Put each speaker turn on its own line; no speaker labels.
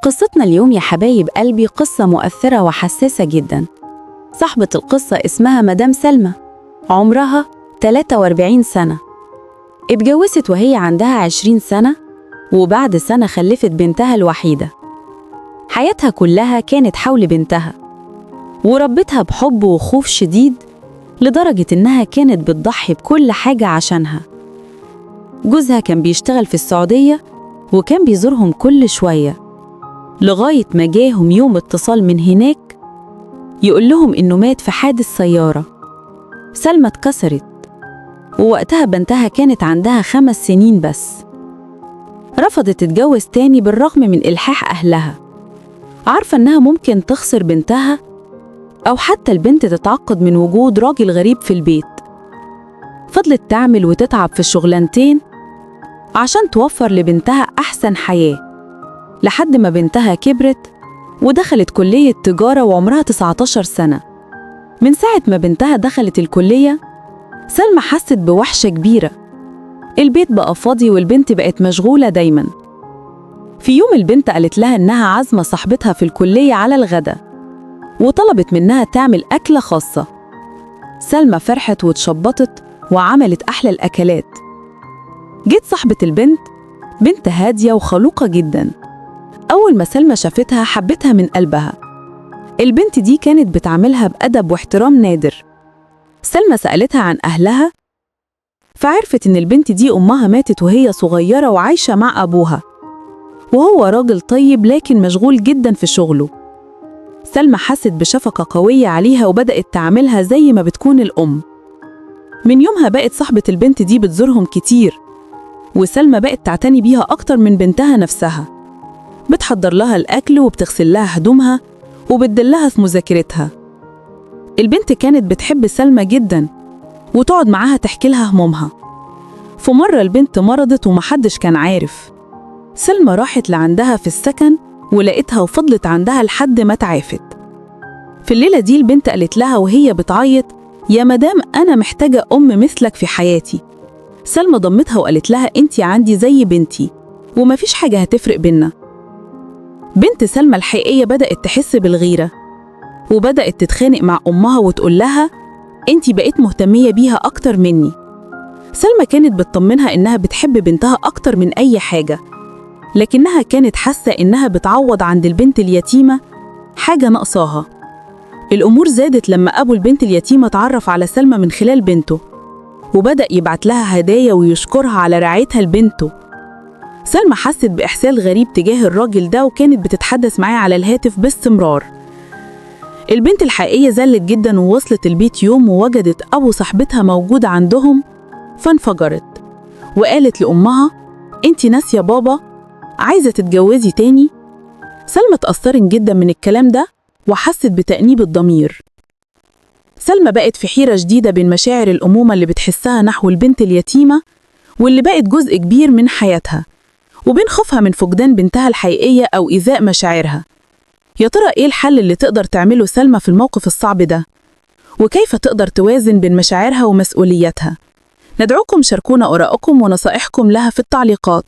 قصتنا اليوم يا حبايب قلبي قصة مؤثرة وحساسة جدا. صاحبة القصة اسمها مدام سلمى، عمرها 43 سنة. اتجوزت وهي عندها 20 سنة، وبعد سنة خلفت بنتها الوحيدة. حياتها كلها كانت حول بنتها، وربتها بحب وخوف شديد لدرجة إنها كانت بتضحي بكل حاجة عشانها. جوزها كان بيشتغل في السعودية وكان بيزورهم كل شوية، لغاية ما جاهم يوم اتصال من هناك يقول لهم إنه مات في حادث سيارة. سلمى اتكسرت، ووقتها بنتها كانت عندها 5 سنين بس. رفضت تتجوز تاني بالرغم من إلحاح أهلها، عارفة إنها ممكن تخسر بنتها أو حتى البنت تتعقد من وجود راجل غريب في البيت. فضلت تعمل وتتعب في الشغلانتين عشان توفر لبنتها أحسن حياة، لحد ما بنتها كبرت ودخلت كلية تجارة وعمرها 19 سنة. من ساعة ما بنتها دخلت الكلية سلمى حست بوحشة كبيرة. البيت بقى فاضي والبنت بقت مشغولة دايما. في يوم البنت قالت لها إنها عازمة صاحبتها في الكلية على الغدا، وطلبت منها تعمل أكلة خاصة. سلمى فرحت واتشبطت وعملت أحلى الأكلات. جت صاحبة البنت، بنت هادية وخلوقة جدا. أول ما سلمى شافتها حبتها من قلبها. البنت دي كانت بتعاملها بأدب واحترام نادر. سلمى سألتها عن أهلها، فعرفت إن البنت دي أمها ماتت وهي صغيرة وعايشة مع أبوها، وهو راجل طيب لكن مشغول جدا في شغله. سلمى حست بشفقة قوية عليها وبدأت تعاملها زي ما بتكون الأم. من يومها بقت صاحبة البنت دي بتزورهم كتير، وسلمى بقت تعتني بيها أكتر من بنتها نفسها. بتحضر لها الأكل وبتغسل لها هدومها وبتدلها في مذاكرتها. البنت كانت بتحب سلمى جدا وتقعد معاها تحكي لها همومها. في مرة البنت مرضت ومحدش كان عارف. سلمى راحت لعندها في السكن ولقيتها وفضلت عندها لحد ما تعافت. في الليلة دي البنت قالت لها وهي بتعيط: يا مدام أنا محتاجة أم مثلك في حياتي. سلمى ضمتها وقالت لها: أنتي عندي زي بنتي ومفيش حاجة هتفرق بينا. بنت سلمى الحقيقية بدأت تحس بالغيرة، وبدأت تتخانق مع أمها وتقول لها: أنتي بقيت مهتمية بيها أكتر مني. سلمى كانت بتطمنها إنها بتحب بنتها أكتر من أي حاجة، لكنها كانت حاسة إنها بتعوض عند البنت اليتيمة حاجة ناقصاها. الأمور زادت لما أبو البنت اليتيمة اتعرف على سلمى من خلال بنته، وبدأ يبعت لها هدايا ويشكرها على رعايتها لبنته. سلمى حست بإحساس غريب تجاه الراجل ده وكانت بتتحدث معاه على الهاتف باستمرار. البنت الحقيقية زلت جدا ووصلت البيت يوم ووجدت أبو صاحبتها موجود عندهم، فانفجرت وقالت لأمها: أنتي ناسية بابا؟ عايزة تتجوزي تاني؟ سلمى اتأثرت جدا من الكلام ده وحست بتأنيب الضمير. سلمى بقت في حيرة جديدة بين مشاعر الأمومة اللي بتحسها نحو البنت اليتيمة واللي بقت جزء كبير من حياتها، وبين خوفها من فقدان بنتها الحقيقية أو إيذاء مشاعرها. يا ترى إيه الحل اللي تقدر تعمله سلمى في الموقف الصعب ده؟ وكيف تقدر توازن بين مشاعرها ومسؤولياتها؟ ندعوكم شاركونا آراءكم ونصائحكم لها في التعليقات.